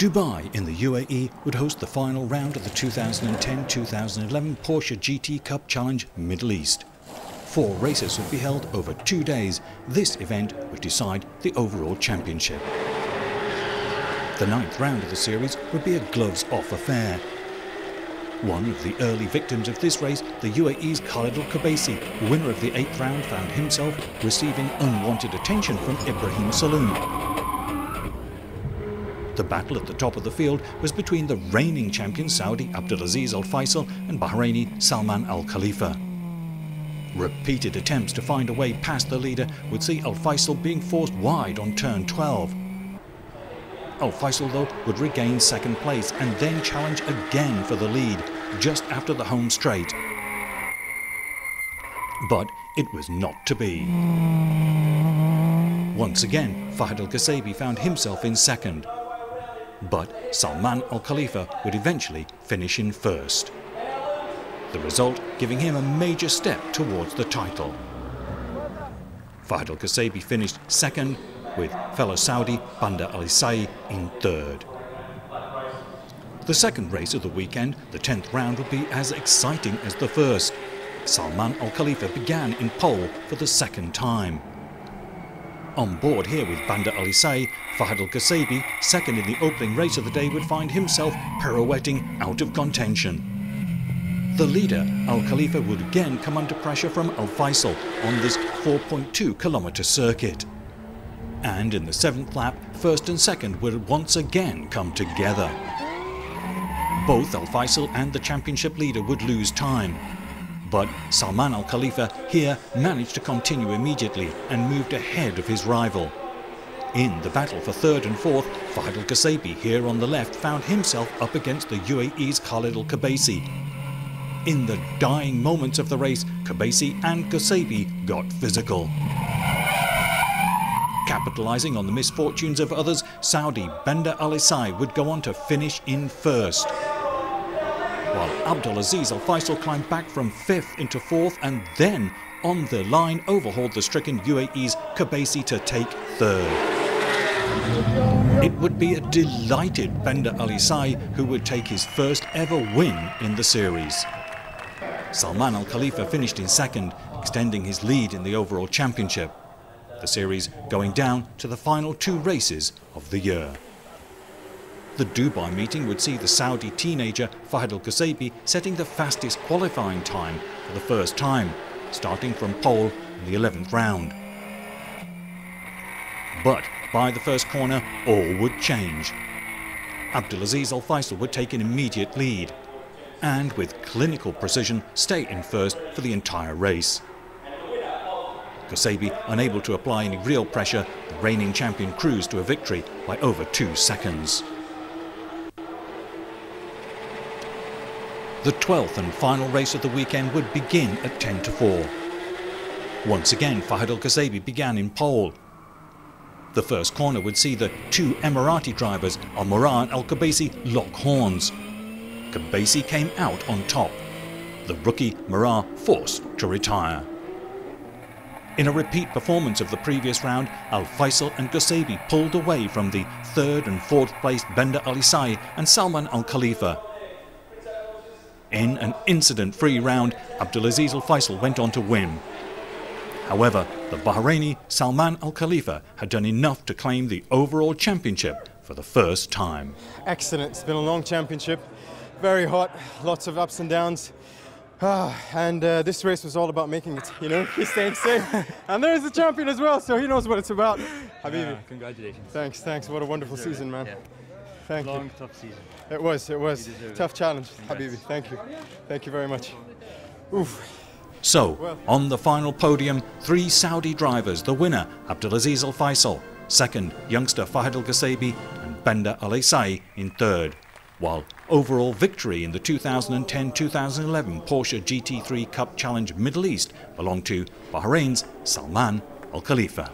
Dubai in the UAE would host the final round of the 2010-2011 Porsche GT Cup Challenge Middle East. 4 races would be held over 2 days. This event would decide the overall championship. The 9th round of the series would be a gloves-off affair. One of the early victims of this race, the UAE's Khalid Al-Khabaisi, winner of the 8th round, found himself receiving unwanted attention from Ibrahim Saloon. The battle at the top of the field was between the reigning champion Saudi Abdulaziz Al Faisal and Bahraini Salman Al Khalifa. Repeated attempts to find a way past the leader would see Al Faisal being forced wide on turn 12. Al Faisal, though, would regain second place and then challenge again for the lead just after the home straight. But it was not to be. Once again, Fahd Al-Ghassabi found himself in second. But Salman Al Khalifa would eventually finish in first. The result giving him a major step towards the title. Fahd Al-Ghassabi finished second, with fellow Saudi Bandar Ali Sai in third. The second race of the weekend, the 10th round, would be as exciting as the first. Salman Al Khalifa began in pole for the second time. On board here with Bandar Ali Sai, Fahd Al-Ghassabi, second in the opening race of the day, would find himself pirouetting out of contention. The leader, Al Khalifa, would again come under pressure from Al Faisal on this 4.2-kilometre circuit. And in the 7th lap, first and second would once again come together. Both Al Faisal and the championship leader would lose time. But Salman Al Khalifa here managed to continue immediately and moved ahead of his rival. In the battle for third and fourth, Fahd Al-Ghassabi here on the left found himself up against the UAE's Khalid Al-Khabaisi. In the dying moments of the race, Khabaisi and Ghassabi got physical. Capitalizing on the misfortunes of others, Saudi Bandar Ali Sai would go on to finish in first, while Abdulaziz Al Faisal climbed back from 5th into 4th and then, on the line, overhauled the stricken UAE's Khabaisi to take 3rd. It would be a delighted Bandar Ali Sai who would take his first ever win in the series. Salman Al Khalifa finished in second, extending his lead in the overall championship. The series going down to the final 2 races of the year. The Dubai meeting would see the Saudi teenager Fahd Al-Ghassabi setting the fastest qualifying time for the first time, starting from pole in the 11th round. But by the first corner, all would change. Abdulaziz Al Faisal would take an immediate lead, and with clinical precision stay in first for the entire race. Ghassabi, unable to apply any real pressure, the reigning champion cruised to a victory by over 2 seconds. The 12th and final race of the weekend would begin at 10 to 4. Once again, Fahd Al-Ghassabi began in pole. The first corner would see the 2 Emirati drivers, Al-Murra and Al-Khabaisi, lock horns. Khabaisi came out on top. The rookie Murra forced to retire. In a repeat performance of the previous round, Al Faisal and Ghassabi pulled away from the 3rd and 4th placed Bandar Ali Sai and Salman Al Khalifa. In an incident-free round, Abdulaziz Al Faisal went on to win. However, the Bahraini Salman Al Khalifa had done enough to claim the overall championship for the first time. Excellent. It's been a long championship, very hot, lots of ups and downs. And this race was all about making it, you know, staying safe. And there's the champion as well, so he knows what it's about. Habibi. Congratulations. Thanks. What a wonderful season, man. Yeah. Thank Long, you. tough season. It was. Tough challenge, Congrats. Habibi. Thank you very much. Oof. So, on the final podium, 3 Saudi drivers, the winner Abdulaziz Al Faisal, second youngster Fahd Al-Ghassabi and Bandar Ali Sai in third, while overall victory in the 2010-2011 Porsche GT3 Cup Challenge Middle East belonged to Bahrain's Salman Al Khalifa.